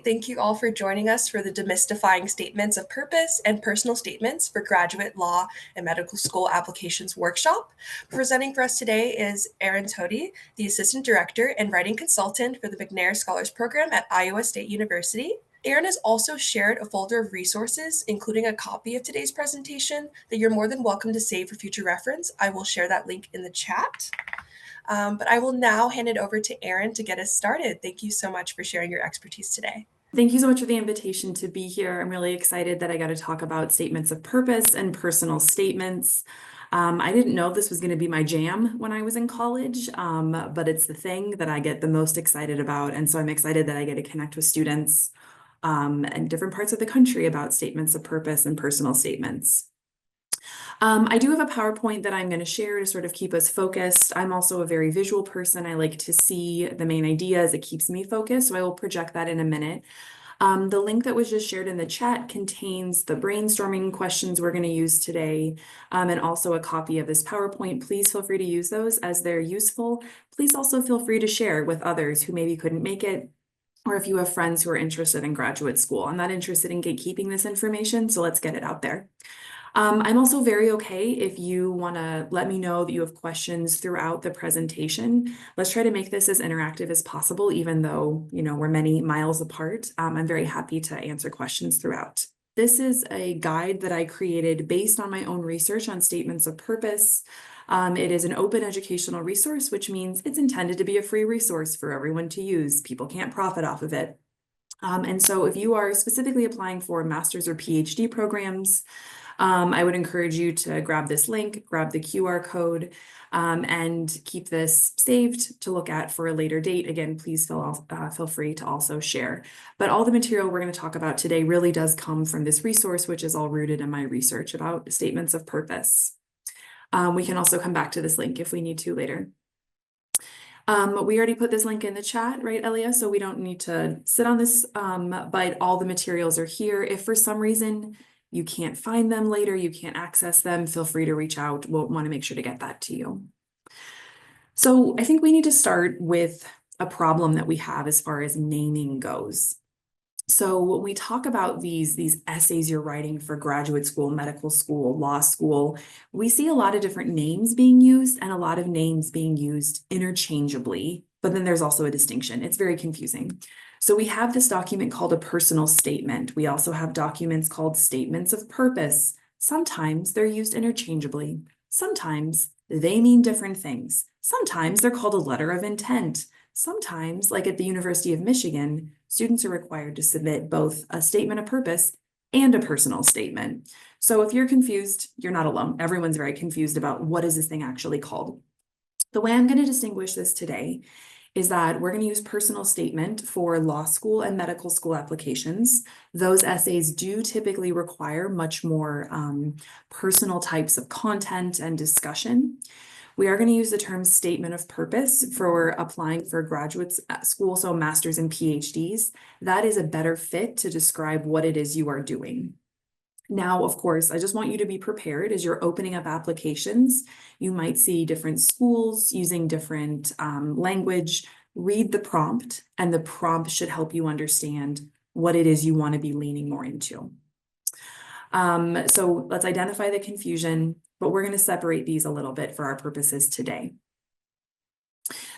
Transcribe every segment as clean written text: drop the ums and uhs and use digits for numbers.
Thank you all for joining us for the Demystifying Statements of Purpose and Personal Statements for Graduate Law and Medical School Applications workshop. Presenting for us today is Erin Toti, the Assistant Director and Writing Consultant for the McNair Scholars Program at Iowa State University. Erin has also shared a folder of resources, including a copy of today's presentation that you're more than welcome to save for future reference. I will share that link in the chat. But I will now hand it over to Erin to get us started. Thank you so much for sharing your expertise today. Thank you so much for the invitation to be here. I'm really excited that I got to talk about statements of purpose and personal statements. I didn't know this was going to be my jam when I was in college, but it's the thing that I get the most excited about. And so I'm excited that I get to connect with students in different parts of the country about statements of purpose and personal statements. I do have a PowerPoint that I'm going to share to sort of keep us focused. I'm also a very visual person. I like to see the main ideas. It keeps me focused, so I will project that in a minute. The link that was just shared in the chat contains the brainstorming questions we're going to use today, and also a copy of this PowerPoint. Please feel free to use those as they're useful. Please also feel free to share with others who maybe couldn't make it, or if you have friends who are interested in graduate school. I'm not interested in gatekeeping this information, so let's get it out there. I'm also very okay if you want to let me know that you have questions throughout the presentation. Let's try to make this as interactive as possible, even though, we're many miles apart. I'm very happy to answer questions throughout. This is a guide that I created based on my own research on statements of purpose. It is an open educational resource, which means it's intended to be a free resource for everyone to use. People can't profit off of it. And so if you are specifically applying for master's or PhD programs, I would encourage you to grab this link, grab the QR code, and keep this saved to look at for a later date. Again, please feel free to also share. But all the material we're going to talk about today really does come from this resource, which is all rooted in my research about statements of purpose. We can also come back to this link if we need to later. We already put this link in the chat, right, Elia? So we don't need to sit on this, but all the materials are here. If for some reason you can't find them later, you can't access them, feel free to reach out. We'll want to make sure to get that to you. So I think we need to start with a problem that we have as far as naming goes. So when we talk about these essays you're writing for graduate school, medical school, law school, we see a lot of different names being used and a lot of names being used interchangeably, but then there's also a distinction. It's very confusing. So we have this document called a personal statement. We also have documents called statements of purpose. Sometimes they're used interchangeably. Sometimes they mean different things. Sometimes they're called a letter of intent. Sometimes, like at the University of Michigan, students are required to submit both a statement of purpose and a personal statement. So if you're confused, you're not alone. Everyone's very confused about what is this thing actually called. The way I'm going to distinguish this today is that we're going to use personal statement for law school and medical school applications. Those essays do typically require much more personal types of content and discussion. We are going to use the term statement of purpose for applying for graduate school, so masters and PhDs. That is a better fit to describe what it is you are doing. Now, of course, I just want you to be prepared as you're opening up applications. You might see different schools using different language. Read the prompt, and the prompt should help you understand what it is you want to be leaning more into. So let's identify the confusion, but we're going to separate these a little bit for our purposes today.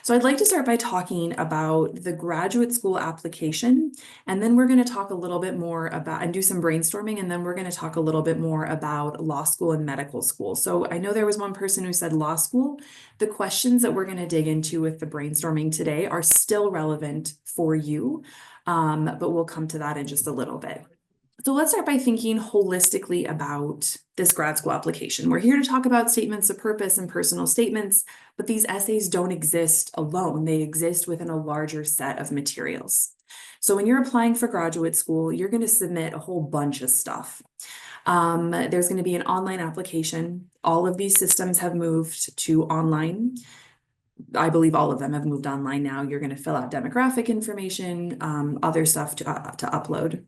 So I'd like to start by talking about the graduate school application, and then we're going to talk a little bit more about and do some brainstorming, and then we're going to talk a little bit more about law school and medical school. So I know there was one person who said law school. The questions that we're going to dig into with the brainstorming today are still relevant for you, but we'll come to that in just a little bit. So let's start by thinking holistically about this grad school application. We're here to talk about statements of purpose and personal statements, but these essays don't exist alone. They exist within a larger set of materials. So when you're applying for graduate school, you're going to submit a whole bunch of stuff. There's going to be an online application. All of these systems have moved to online. I believe all of them have moved online now. You're going to fill out demographic information, other stuff to upload.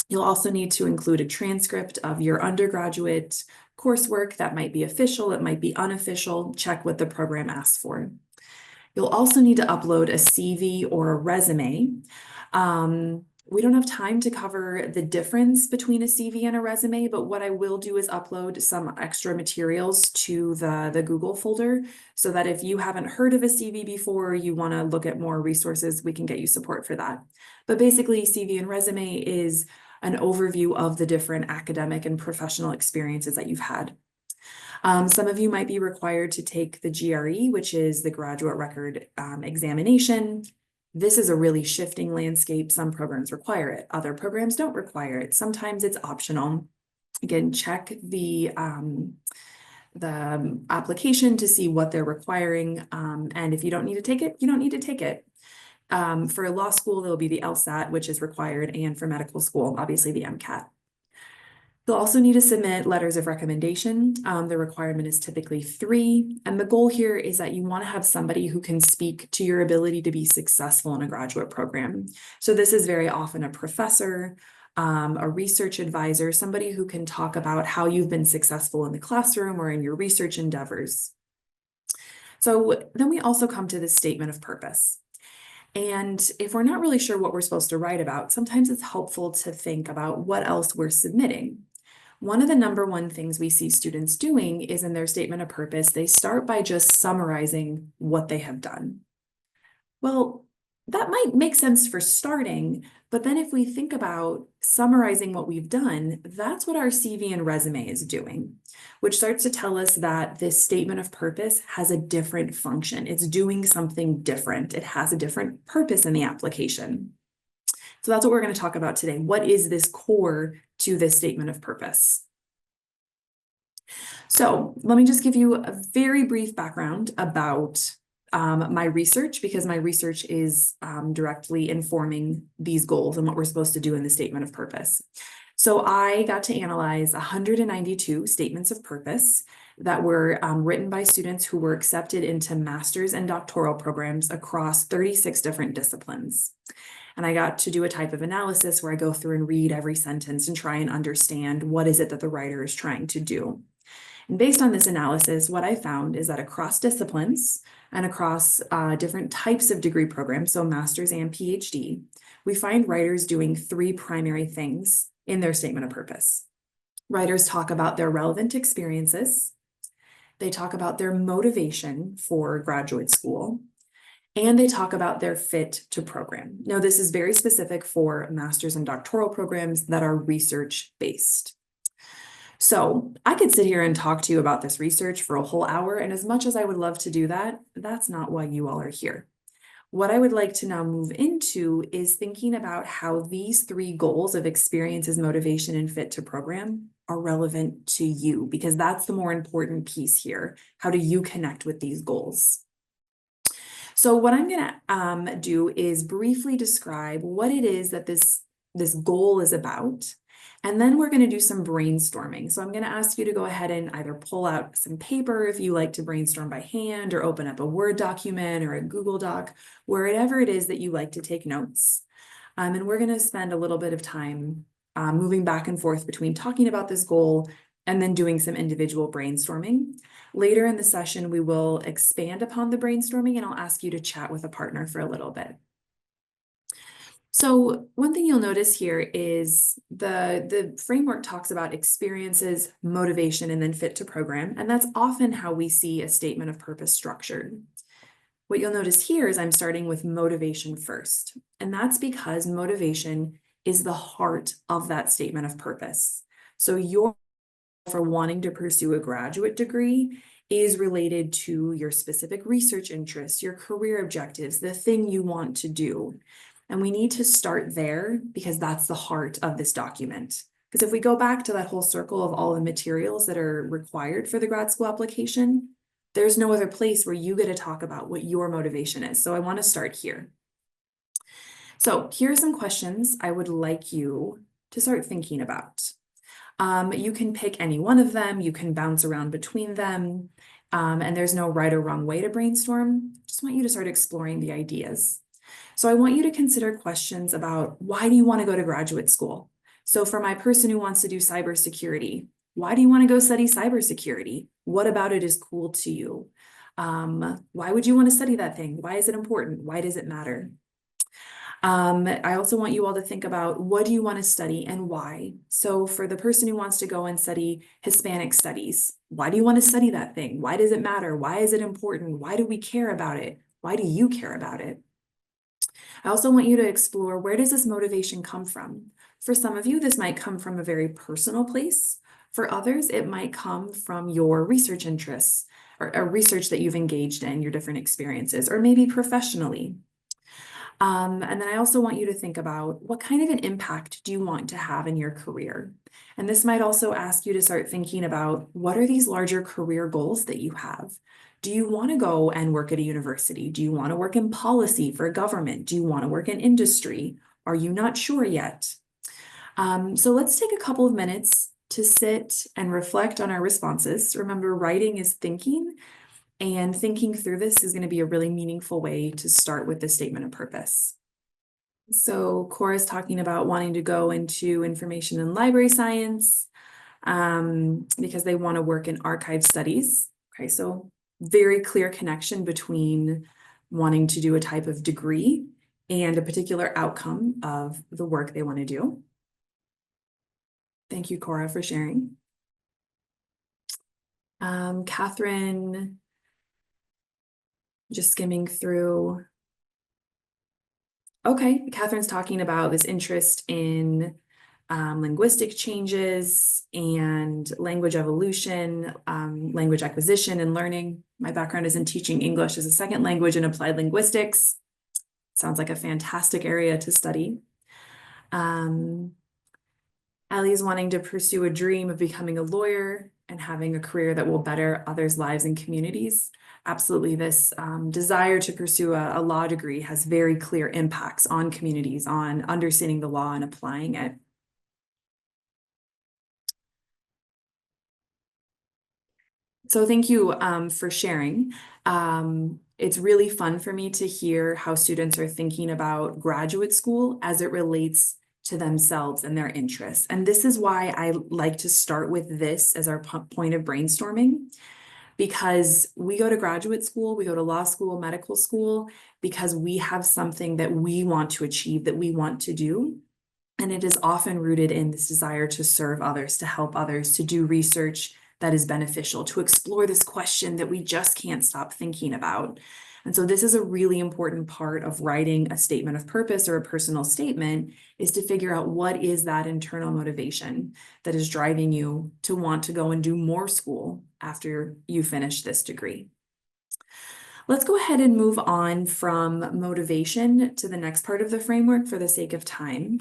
You'll also need to include a transcript of your undergraduate coursework. That might be official, it might be unofficial. Check what the program asks for. You'll also need to upload a CV or a resume. We don't have time to cover the difference between a CV and a resume, but what I will do is upload some extra materials to the Google folder so that if you haven't heard of a CV before, you want to look at more resources, we can get you support for that. But basically, CV and resume is an overview of the different academic and professional experiences that you've had. Some of you might be required to take the GRE, which is the graduate record examination. This is a really shifting landscape. Some programs require it, other programs don't require it. Sometimes it's optional. Again, check the application to see what they're requiring. And if you don't need to take it, you don't need to take it. For law school, there'll be the LSAT, which is required, and for medical school, obviously the MCAT. You'll also need to submit letters of recommendation. The requirement is typically 3. And the goal here is that you want to have somebody who can speak to your ability to be successful in a graduate program. So this is very often a professor, a research advisor, somebody who can talk about how you've been successful in the classroom or in your research endeavors. So then we also come to this statement of purpose. And if we're not really sure what we're supposed to write about, sometimes it's helpful to think about what else we're submitting. One of the number one things we see students doing is in their statement of purpose, they start by just summarizing what they have done. Well, that might make sense for starting, but then if we think about summarizing what we've done, that's what our CV and resume is doing, which starts to tell us that this statement of purpose has a different function. It's doing something different. It has a different purpose in the application. So that's what we're going to talk about today. What is this core to this statement of purpose? So let me just give you a very brief background about my research, because my research is directly informing these goals and what we're supposed to do in the statement of purpose. So I got to analyze 192 statements of purpose that were written by students who were accepted into master's and doctoral programs across 36 different disciplines. And I got to do a type of analysis where I go through and read every sentence and try and understand what is it that the writer is trying to do. And based on this analysis, what I found is that across disciplines and across different types of degree programs, so master's and PhD, we find writers doing 3 primary things in their statement of purpose. Writers talk about their relevant experiences, they talk about their motivation for graduate school, and they talk about their fit to program. Now, this is very specific for master's and doctoral programs that are research-based. So I could sit here and talk to you about this research for a whole hour, and as much as I would love to do that, that's not why you all are here. What I would like to now move into is thinking about how these 3 goals of experiences, motivation, and fit to program are relevant to you, because that's the more important piece here. How do you connect with these goals? So what I'm going to do is briefly describe what it is that this goal is about. And then we're going to do some brainstorming. So I'm going to ask you to go ahead and either pull out some paper if you like to brainstorm by hand, or open up a Word document or a Google Doc, wherever it is that you like to take notes. And we're going to spend a little bit of time moving back and forth between talking about this goal and then doing some individual brainstorming. Later in the session, we will expand upon the brainstorming, and I'll ask you to chat with a partner for a little bit. So one thing you'll notice here is the framework talks about experiences, motivation, and then fit to program. And that's often how we see a statement of purpose structured. What you'll notice here is I'm starting with motivation first. And that's because motivation is the heart of that statement of purpose. So your for wanting to pursue a graduate degree is related to your specific research interests, your career objectives, the thing you want to do. And we need to start there because that's the heart of this document. Because if we go back to that whole circle of all the materials that are required for the grad school application, there's no other place where you get to talk about what your motivation is. So I want to start here. So here are some questions I would like you to start thinking about. You can pick any one of them, you can bounce around between them, and there's no right or wrong way to brainstorm. Just want you to start exploring the ideas. So I want you to consider questions about, why do you want to go to graduate school? So for my person who wants to do cybersecurity, why do you want to go study cybersecurity? What about it is cool to you? Why would you want to study that thing? Why is it important? Why does it matter? I also want you all to think about, what do you want to study and why? So for the person who wants to go and study Hispanic studies, why do you want to study that thing? Why does it matter? Why is it important? Why do we care about it? Why do you care about it? I also want you to explore, where does this motivation come from? For some of you, this might come from a very personal place. For others, it might come from your research interests or research that you've engaged in, your different experiences, or maybe professionally. And then I also want you to think about, what kind of an impact do you want to have in your career? And this might also ask you to start thinking about, what are these larger career goals that you have? Do you want to go and work at a university? Do you want to work in policy for government? Do you want to work in industry? Are you not sure yet? So let's take a couple of minutes to sit and reflect on our responses. Remember, writing is thinking, and thinking through this is going to be a really meaningful way to start with the statement of purpose. So Cora's talking about wanting to go into information and library science because they want to work in archive studies. Okay, so very clear connection between wanting to do a type of degree and a particular outcome of the work they want to do. Thank you, Cora, for sharing. Catherine, just skimming through. Okay, Catherine's talking about this interest in linguistic changes and language evolution, language acquisition and learning. My background is in teaching English as a second language and applied linguistics. Sounds like a fantastic area to study. Allie's wanting to pursue a dream of becoming a lawyer and having a career that will better others' lives and communities. Absolutely, this desire to pursue a law degree has very clear impacts on communities, on understanding the law and applying it. So thank you for sharing. It's really fun for me to hear how students are thinking about graduate school as it relates to themselves and their interests. And this is why I like to start with this as our point of brainstorming, because we go to graduate school, we go to law school, medical school, because we have something that we want to achieve, that we want to do. And it is often rooted in this desire to serve others, to help others, to do research that is beneficial, to explore this question that we just can't stop thinking about. And so this is a really important part of writing a statement of purpose or a personal statement, is to figure out, what is that internal motivation that is driving you to want to go and do more school after you finish this degree. Let's go ahead and move on from motivation to the next part of the framework for the sake of time.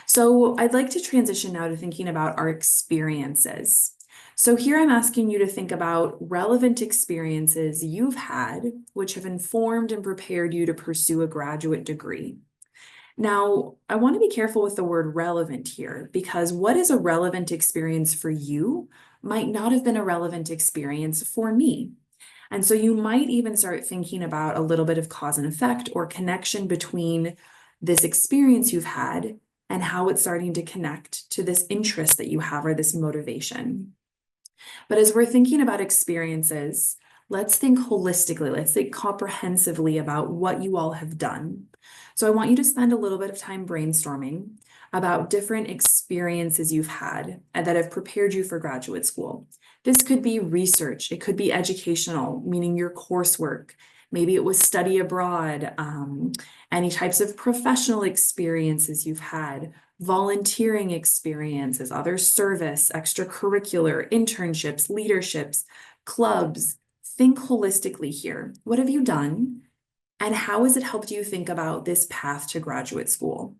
So I'd like to transition now to thinking about our experiences. So here I'm asking you to think about relevant experiences you've had, which have informed and prepared you to pursue a graduate degree. Now, I want to be careful with the word relevant here, because what is a relevant experience for you might not have been a relevant experience for me. And so you might even start thinking about a little bit of cause and effect or connection between this experience you've had and how it's starting to connect to this interest that you have or this motivation. But as we're thinking about experiences, let's think holistically, let's think comprehensively about what you all have done. So I want you to spend a little bit of time brainstorming about different experiences you've had and that have prepared you for graduate school. This could be research, it could be educational, meaning your coursework. Maybe it was study abroad, any types of professional experiences you've had, volunteering experiences, other service, extracurricular, internships, leaderships, clubs. Think holistically here. What have you done? And how has it helped you think about this path to graduate school?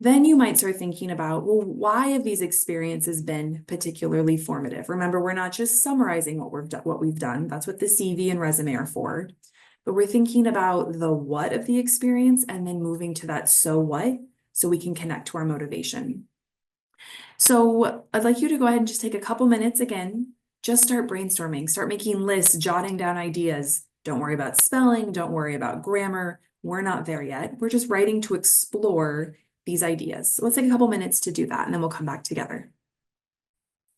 Then you might start thinking about, well, why have these experiences been particularly formative? Remember, we're not just summarizing what we've done. That's what the CV and resume are for. But we're thinking about the what of the experience and then moving to that so what, so we can connect to our motivation. So I'd like you to go ahead and just take a couple minutes again, just start brainstorming, start making lists, jotting down ideas. Don't worry about spelling, don't worry about grammar. We're not there yet. We're just writing to explore these ideas. So let's take a couple minutes to do that, and then we'll come back together.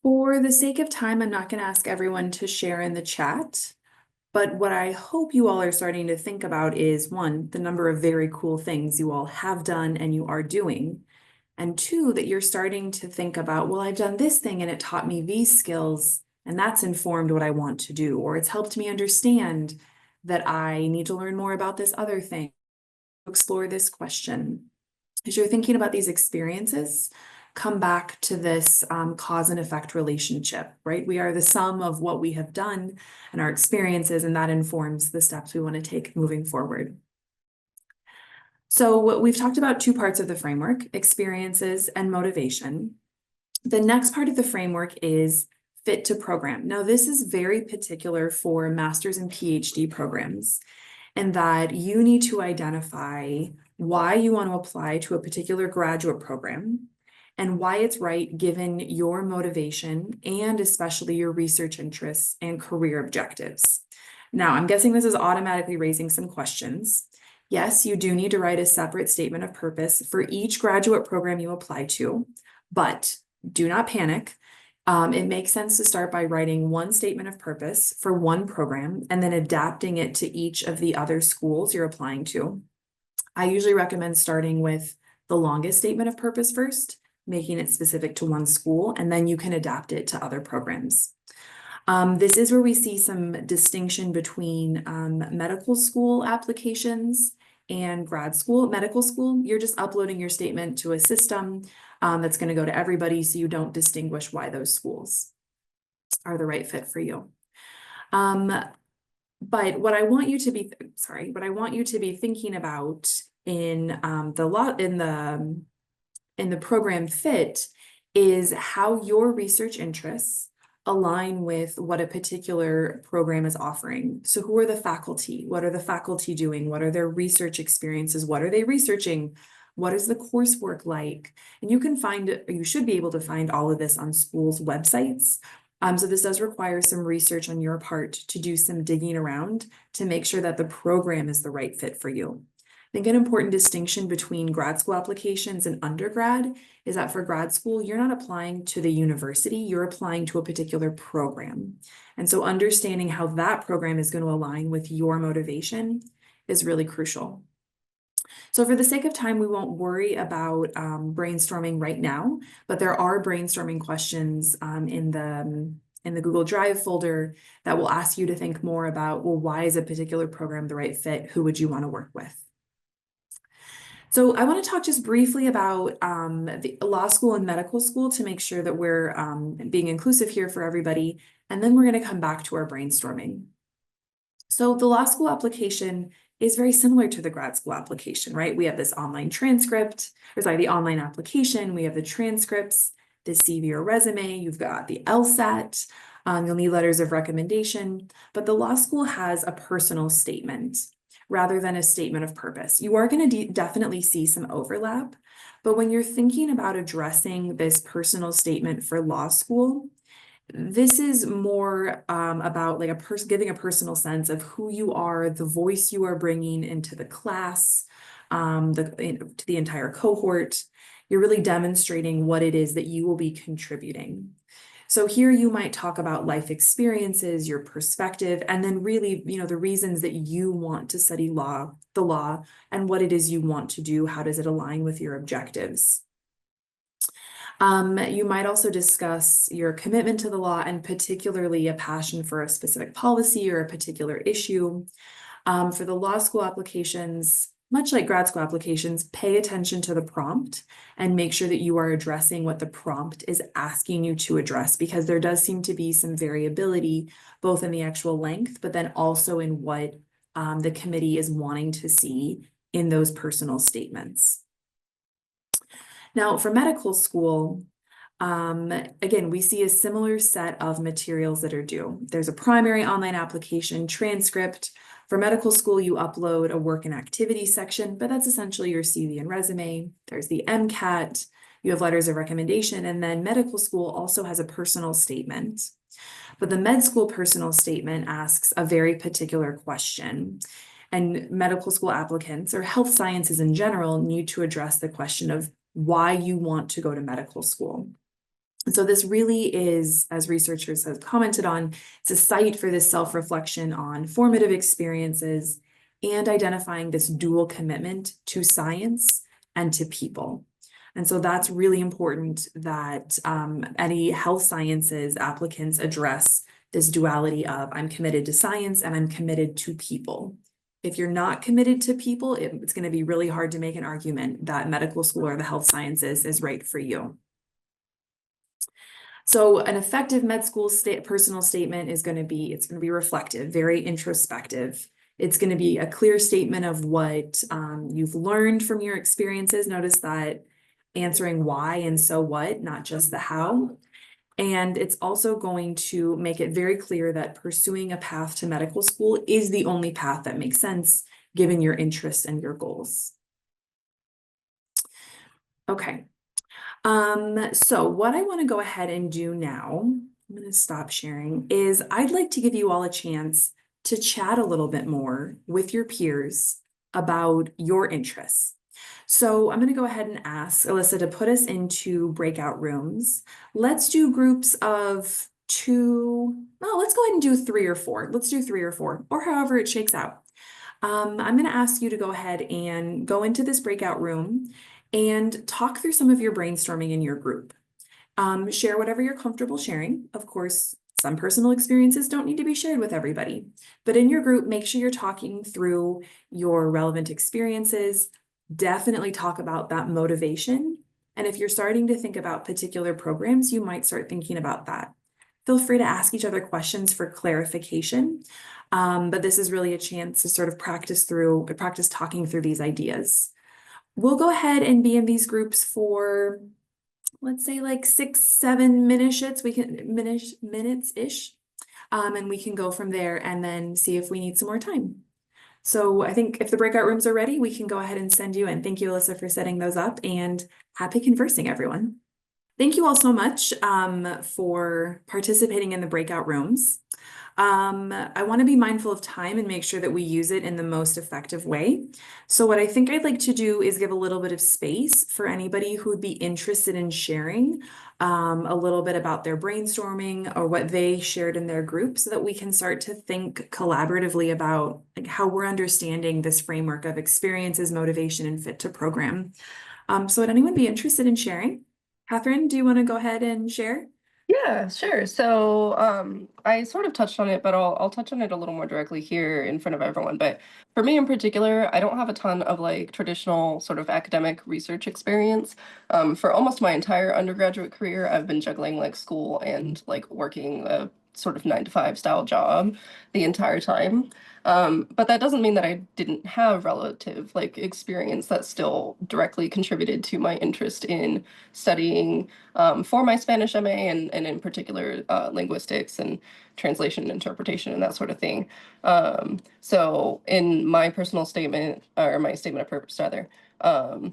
For the sake of time, I'm not going to ask everyone to share in the chat, But what I hope you all are starting to think about is, one, the number of very cool things you all have done and you are doing. And two, that you're starting to think about, well, I've done this thing and it taught me these skills, and that's informed what I want to do, or it's helped me understand that I need to learn more about this other thing, explore this question. As you're thinking about these experiences, come back to this cause and effect relationship, right? We are the sum of what we have done and our experiences, and that informs the steps we want to take moving forward. So we've talked about two parts of the framework, experiences and motivation. The next part of the framework is fit to program. Now, this is very particular for master's and PhD programs, and that you need to identify why you want to apply to a particular graduate program and why it's right given your motivation and especially your research interests and career objectives. Now, I'm guessing this is automatically raising some questions. Yes, you do need to write a separate statement of purpose for each graduate program you apply to, but do not panic. It makes sense to start by writing one statement of purpose for one program and then adapting it to each of the other schools you're applying to. I usually recommend starting with the longest statement of purpose first, making it specific to one school, and then you can adapt it to other programs. This is where we see some distinction between medical school applications and grad school. Medical school, you're just uploading your statement to a system that's going to go to everybody, so you don't distinguish why those schools are the right fit for you. But what I want you to be, what I want you to be thinking about in the program fit is how your research interests align with what a particular program is offering. So who are the faculty? What are the faculty doing? What are their research experiences? What are they researching? What is the coursework like? And you can find, or you should be able to find all of this on schools' websites. So this does require some research on your part to do some digging around to make sure that the program is the right fit for you. I think an important distinction between grad school applications and undergrad is that for grad school, you're not applying to the university, you're applying to a particular program. And so understanding how that program is going to align with your motivation is really crucial. So for the sake of time, we won't worry about brainstorming right now, but there are brainstorming questions in the Google Drive folder that will ask you to think more about, well, why is a particular program the right fit? Who would you want to work with? So I want to talk just briefly about the law school and medical school to make sure that we're being inclusive here for everybody. And then we're going to come back to our brainstorming. So the law school application is very similar to the grad school application, right? We have this online transcript, or sorry, the online application, we have the transcripts, the CV or resume, you've got the LSAT, you'll need letters of recommendation, but the law school has a personal statement rather than a statement of purpose. You are going to definitely see some overlap, but when you're thinking about addressing this personal statement for law school, this is more about like giving a personal sense of who you are, the voice you are bringing into the class, to the entire cohort. You're really demonstrating what it is that you will be contributing. So here you might talk about life experiences, your perspective, and then really, the reasons that you want to study the law, and what it is you want to do. How does it align with your objectives? You might also discuss your commitment to the law and particularly a passion for a specific policy or a particular issue. For the law school applications, much like grad school applications, pay attention to the prompt and make sure that you are addressing what the prompt is asking you to address, because there does seem to be some variability both in the actual length, but then also in what the committee is wanting to see in those personal statements. Now, for medical school, again, we see a similar set of materials that are due. There's a primary online application transcript. For medical school, you upload a work and activity section, but that's essentially your CV and resume. There's the MCAT, you have letters of recommendation, and then medical school also has a personal statement. But the med school personal statement asks a very particular question. And medical school applicants, or health sciences in general, need to address the question of why you want to go to medical school. So this really is, as researchers have commented on, it's a site for this self-reflection on formative experiences and identifying this dual commitment to science and to people. And so that's really important that any health sciences applicants address this duality of I'm committed to science and I'm committed to people. If you're not committed to people, it's going to be really hard to make an argument that medical school or the health sciences is right for you. So an effective med school personal statement is going to be, it's going to be reflective, very introspective. It's going to be a clear statement of what you've learned from your experiences. Notice that answering why and so what, not just the how. And it's also going to make it very clear that pursuing a path to medical school is the only path that makes sense given your interests and your goals. Okay. So what I want to go ahead and do now, I'm going to stop sharing, is I'd like to give you all a chance to chat a little bit more with your peers about your interests. So I'm going to go ahead and ask Alyssa to put us into breakout rooms. Let's do groups of 2. Well, let's go ahead and do 3 or 4. Let's do 3 or 4, or however it shakes out. I'm going to ask you to go ahead and go into this breakout room and talk through some of your brainstorming in your group. Share whatever you're comfortable sharing. Of course, some personal experiences don't need to be shared with everybody, but in your group, make sure you're talking through your relevant experiences. Definitely talk about that motivation. And if you're starting to think about particular programs, you might start thinking about that. Feel free to ask each other questions for clarification. But this is really a chance to sort of practice talking through these ideas. We'll go ahead and be in these groups for, let's say, like 6-7 minutes-ish. And we can go from there and then see if we need some more time. So I think if the breakout rooms are ready, we can go ahead and send you in. Thank you, Alyssa, for setting those up, and happy conversing, everyone. Thank you all so much for participating in the breakout rooms. I want to be mindful of time and make sure that we use it in the most effective way. So what I think I'd like to do is give a little bit of space for anybody who would be interested in sharing a little bit about their brainstorming or what they shared in their group so that we can start to think collaboratively about like how we're understanding this framework of experiences, motivation, and fit to program. So would anyone be interested in sharing? Catherine, do you want to go ahead and share? Yeah, sure. So I sort of touched on it, but I'll touch on it a little more directly here in front of everyone. But for me in particular, I don't have a ton of like traditional sort of academic research experience. For almost my entire undergraduate career, I've been juggling like school and like working a sort of 9-to-5 style job the entire time. But that doesn't mean that I didn't have relative like experience that still directly contributed to my interest in studying for my Spanish MA and in particular linguistics and translation and interpretation and that sort of thing. So in my personal statement or my statement of purpose rather, I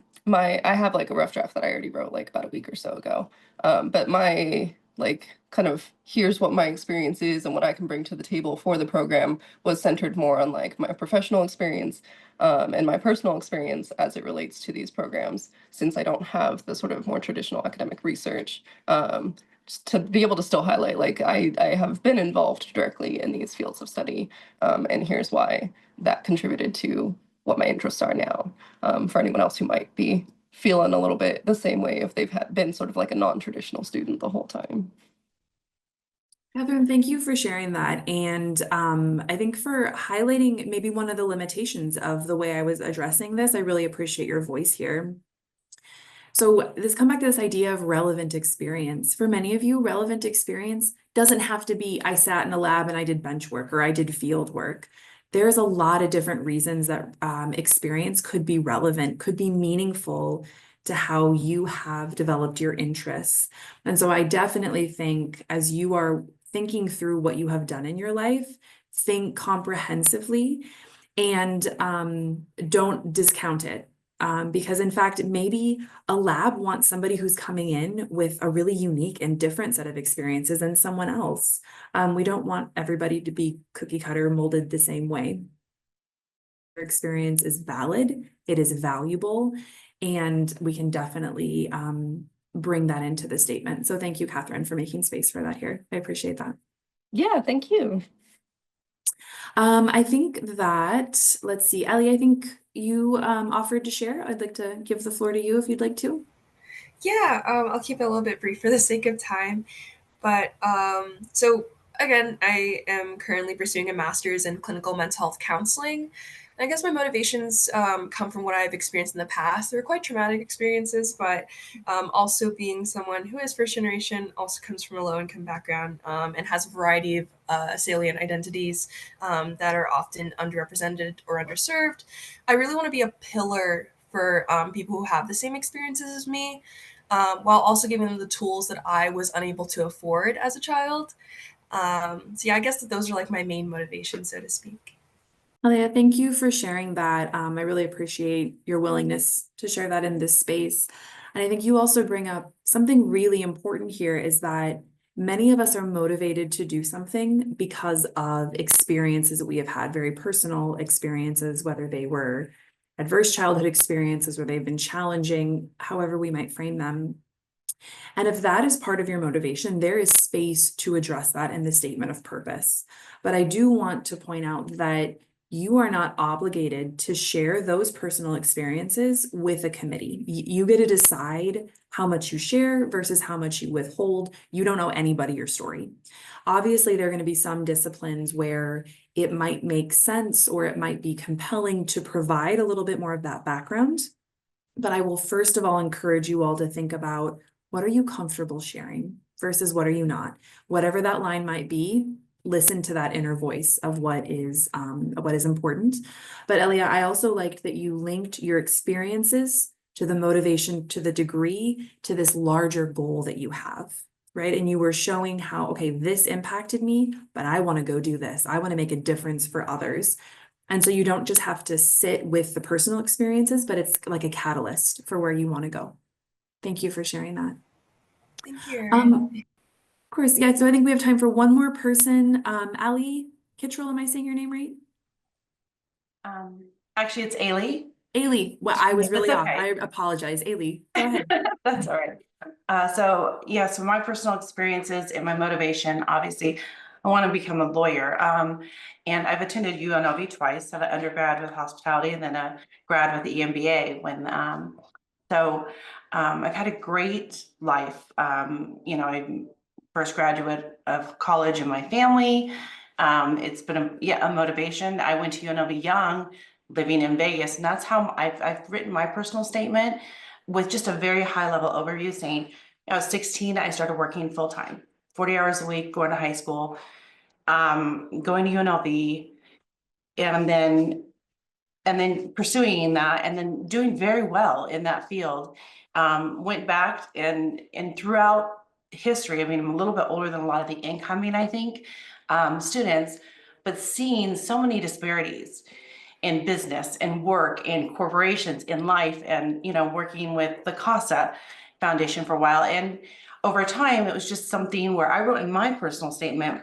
have like a rough draft that I already wrote like about a week or so ago. But my like kind of here's what my experience is and what I can bring to the table for the program was centered more on like my professional experience and my personal experience as it relates to these programs, since I don't have the sort of more traditional academic research, just to be able to still highlight, like I have been involved directly in these fields of study, and here's why that contributed to what my interests are now, for anyone else who might be feeling a little bit the same way if they've been sort of like a non-traditional student the whole time. Catherine, thank you for sharing that. And I think for highlighting maybe one of the limitations of the way I was addressing this, I really appreciate your voice here. So this come back to this idea of relevant experience. For many of you, relevant experience doesn't have to be I sat in a lab and I did bench work or I did field work. There's a lot of different reasons that experience could be relevant, could be meaningful to how you have developed your interests. And so I definitely think as you are thinking through what you have done in your life, think comprehensively and don't discount it. Because in fact, maybe a lab wants somebody who's coming in with a really unique and different set of experiences than someone else. We don't want everybody to be cookie cutter molded the same way. Your experience is valid, it is valuable, and we can definitely bring that into the statement. So thank you, Catherine, for making space for that here. I appreciate that. Yeah, thank you. I think that, let's see, Ellie, I think you offered to share. I'd like to give the floor to you if you'd like to. Yeah, I'll keep it a little bit brief for the sake of time. But so again, I am currently pursuing a master's in clinical mental health counseling. I guess my motivations come from what I've experienced in the past. They were quite traumatic experiences, but also being someone who is first generation, also comes from a low income background, and has a variety of salient identities that are often underrepresented or underserved. I really want to be a pillar for people who have the same experiences as me, while also giving them the tools that I was unable to afford as a child. So yeah, I guess that those are like my main motivations, so to speak. Alia, thank you for sharing that. I really appreciate your willingness to share that in this space. And I think you also bring up something really important here is that many of us are motivated to do something because of experiences that we have had, very personal experiences, whether they were adverse childhood experiences or they've been challenging, however we might frame them. And if that is part of your motivation, there is space to address that in the statement of purpose. But I do want to point out that you are not obligated to share those personal experiences with a committee. You get to decide how much you share versus how much you withhold. You don't owe anybody your story. Obviously, there are going to be some disciplines where it might make sense or it might be compelling to provide a little bit more of that background. But I will first of all encourage you all to think about what are you comfortable sharing versus what are you not? Whatever that line might be, listen to that inner voice of what is important. But Elia, I also liked that you linked your experiences to the motivation, to the degree, to this larger goal that you have, right? And you were showing how, okay, this impacted me, but I want to go do this. I want to make a difference for others. And so you don't just have to sit with the personal experiences, but it's like a catalyst for where you want to go. Thank you for sharing that. Thank you. Of course, yeah. So I think we have time for one more person. Ali Kittrell, am I saying your name right? Actually, it's Ailey. Ailey, well, I was really That's off. okay. I apologize. Ailey, go ahead. That's all right. So my personal experiences and my motivation, obviously, I want to become a lawyer. And I've attended UNLV twice, have an undergrad with hospitality and then a grad with the EMBA. I've had a great life. I'm first graduate of college in my family. It's been a motivation. I went to UNLV young, living in Vegas, and that's how I've written my personal statement with just a very high level overview saying, I was 16, I started working full time, 40 hours a week, going to high school, going to UNLV, and then pursuing that and then doing very well in that field. Went back and throughout history, I mean, I'm a little bit older than a lot of the incoming, I think, students, but seeing so many disparities in business and work and corporations in life and, working with the CASA Foundation for a while. And over time, it was just something where I wrote in my personal statement,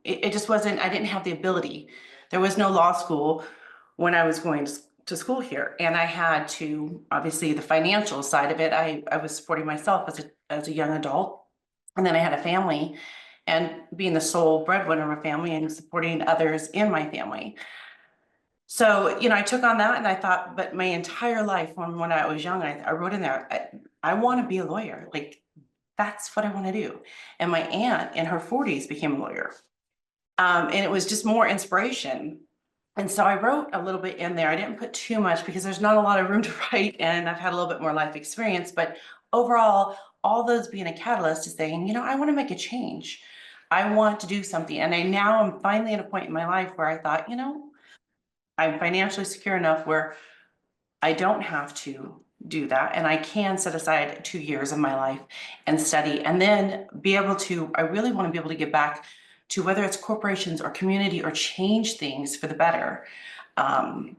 it just wasn't, I didn't have the ability. There was no law school when I was going to school here. And I had to, obviously the financial side of it, I was supporting myself as a young adult. And then I had a family and being the sole breadwinner of a family and supporting others in my family. So, I took on that and I thought, but my entire life when I was young, I wrote in there, I want to be a lawyer. Like, that's what I want to do. And my aunt in her 40s became a lawyer. And it was just more inspiration. And so I wrote a little bit in there. I didn't put too much because there's not a lot of room to write and I've had a little bit more life experience, but overall, all those being a catalyst to saying, I want to make a change. I want to do something. And now I'm finally at a point in my life where I thought, I'm financially secure enough where I don't have to do that. And I can set aside 2 years of my life and study and then be able to, I really want to be able to give back to whether it's corporations or community or change things for the better. And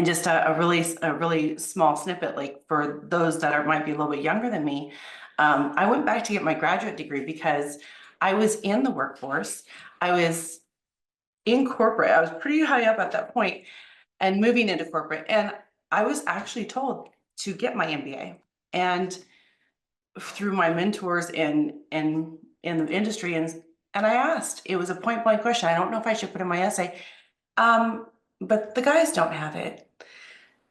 just a really small snippet, like for those that might be a little bit younger than me, I went back to get my graduate degree because I was in the workforce. I was in corporate. I was pretty high up at that point and moving into corporate. And I was actually told to get my MBA. And through my mentors in the industry, and I asked, it was a point blank question. I don't know if I should put in my essay, but the guys don't have it.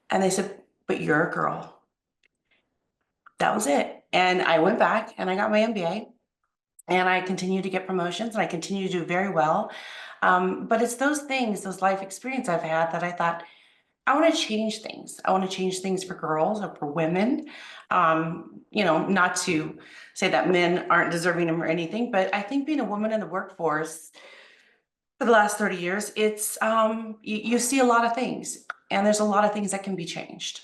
And they said, but you're a girl. That was it. And I went back and I got my MBA, and I continue to get promotions, and I continue to do very well. But it's those things, those life experience I've had, that I thought, I want to change things. I want to change things for girls or for women. You know, not to say that men aren't deserving them or anything, but I think being a woman in the workforce for the last 30 years, it's you see a lot of things, and there's a lot of things that can be changed.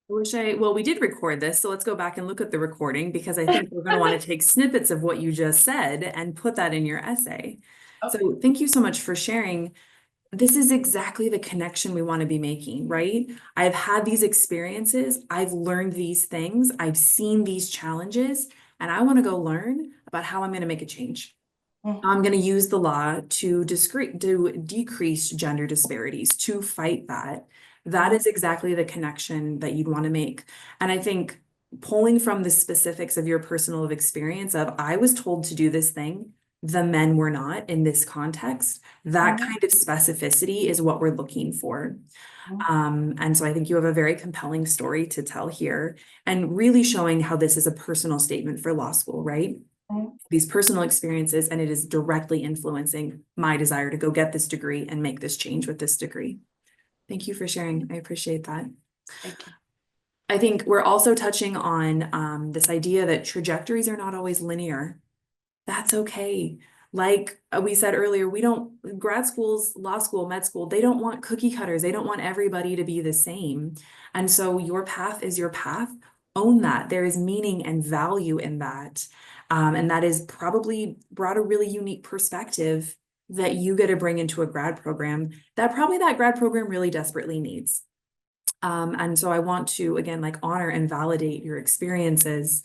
Well, we did record this, so let's go back and look at the recording, because I think we're going to want to take snippets of what you just said and put that in your essay. Okay. So thank you so much for sharing. This is exactly the connection we want to be making, right? I've had these experiences, I've learned these things, I've seen these challenges, and I want to go learn about how I'm going to make a change. I'm going to use the law to decrease gender disparities, to fight that. That is exactly the connection that you'd want to make. And I think pulling from the specifics of your personal experience of, I was told to do this thing, the men were not in this context, that kind of specificity is what we're looking for. And so I think you have a very compelling story to tell here, and really showing how this is a personal statement for law school, right? These personal experiences, and it is directly influencing my desire to go get this degree and make this change with this degree. Thank you for sharing. I appreciate that. Thank you. I think we're also touching on this idea that trajectories are not always linear. That's okay. Like we said earlier, grad schools, law school, med school, they don't want cookie cutters. They don't want everybody to be the same. And so your path is your path. Own that. There is meaning and value in that. And that is probably brought a really unique perspective that you get to bring into a grad program that grad program really desperately needs. And so I want to, again, like, honor and validate your experiences.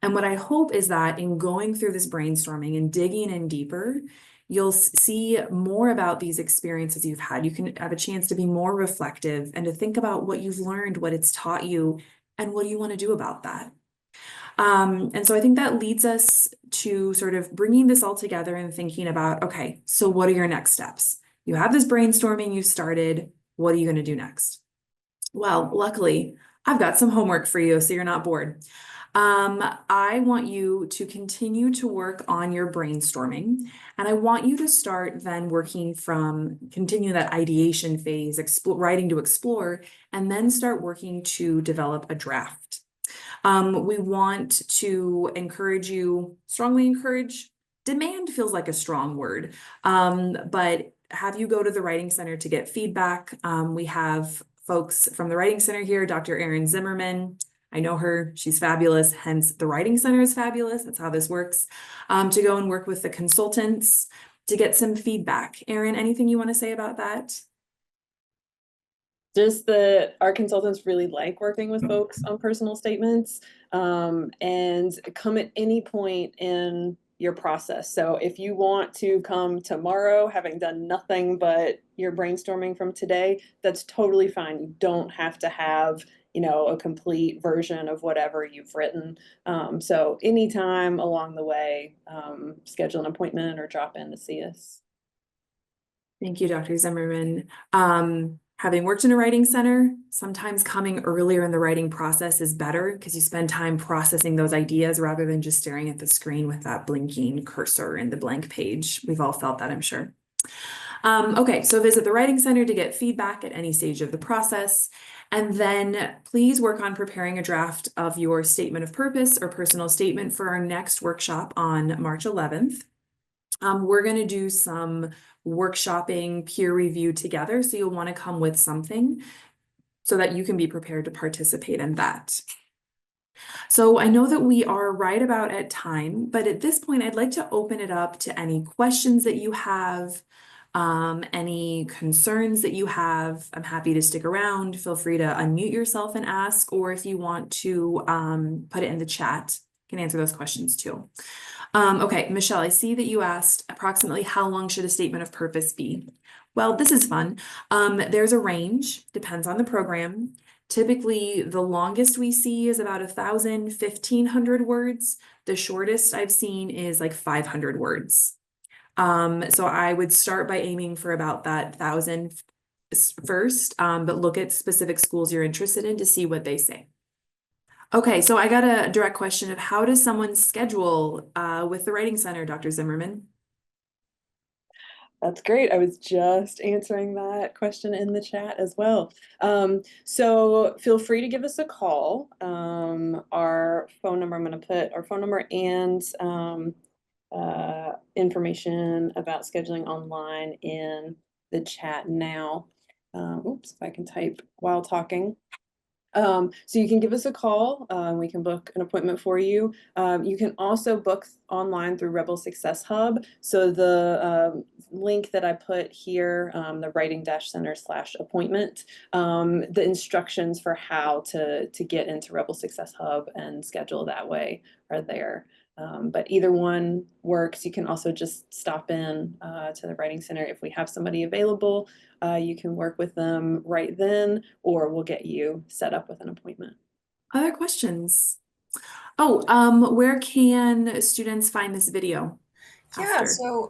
And what I hope is that in going through this brainstorming and digging in deeper, you'll see more about these experiences you've had. You can have a chance to be more reflective and to think about what you've learned, what it's taught you, and what do you want to do about that. And so I think that leads us to sort of bringing this all together and thinking about, okay, so what are your next steps? You have this brainstorming you started. What are you going to do next? Well, luckily, I've got some homework for you, so you're not bored. I want you to continue to work on your brainstorming, and I want you to start then continue that ideation phase, writing to explore, and then start working to develop a draft. We want to strongly encourage, demand feels like a strong word, but have you go to the Writing Center to get feedback. We have folks from the Writing Center here, Dr. Erin Zimmerman. I know her, she's fabulous, hence the Writing Center is fabulous. That's how this works. To go and work with the consultants to get some feedback. Erin, anything you want to say about that? Just that our consultants really like working with folks on personal statements, and come at any point in your process. So if you want to come tomorrow having done nothing but your brainstorming from today, that's totally fine. You don't have to have, a complete version of whatever you've written. So anytime along the way, schedule an appointment or drop in to see us. Thank you, Dr. Zimmerman. Having worked in a writing center, sometimes coming earlier in the writing process is better because you spend time processing those ideas rather than just staring at the screen with that blinking cursor in the blank page. We've all felt that, I'm sure. Okay, so visit the Writing Center to get feedback at any stage of the process. And then please work on preparing a draft of your statement of purpose or personal statement for our next workshop on March 11th. We're going to do some workshopping, peer review together. So you'll want to come with something so that you can be prepared to participate in that. So I know that we are right about at time, but at this point, I'd like to open it up to any questions that you have, any concerns that you have. I'm happy to stick around. Feel free to unmute yourself and ask, or if you want to put it in the chat, you can answer those questions too. Okay, Michelle, I see that you asked approximately how long should a statement of purpose be? Well, this is fun. There's a range, depends on the program. Typically, the longest we see is about 1,000, 1,500 words. The shortest I've seen is like 500 words. So I would start by aiming for about that 1,000 first, but look at specific schools you're interested in to see what they say. Okay, so I got a direct question of how does someone schedule with the Writing Center, Dr. Zimmerman? That's great. I was just answering that question in the chat as well. So feel free to give us a call. Our phone number, I'm going to put our phone number and information about scheduling online in the chat now. Oops, if I can type while talking. So you can give us a call. We can book an appointment for you. You can also book online through Rebel Success Hub. So the link that I put here, the writing-center/appointment, the instructions for how to get into Rebel Success Hub and schedule that way are there. But either one works. You can also just stop in to the Writing Center if we have somebody available. You can work with them right then, or we'll get you set up with an appointment. Other questions? Oh, where can students find this video Yeah, after? so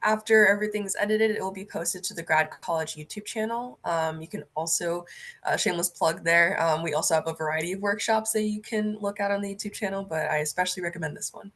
after everything's edited, it will be posted to the Grad College YouTube channel. You can also, shameless plug there, we also have a variety of workshops that you can look at on the YouTube channel, but I especially recommend this one.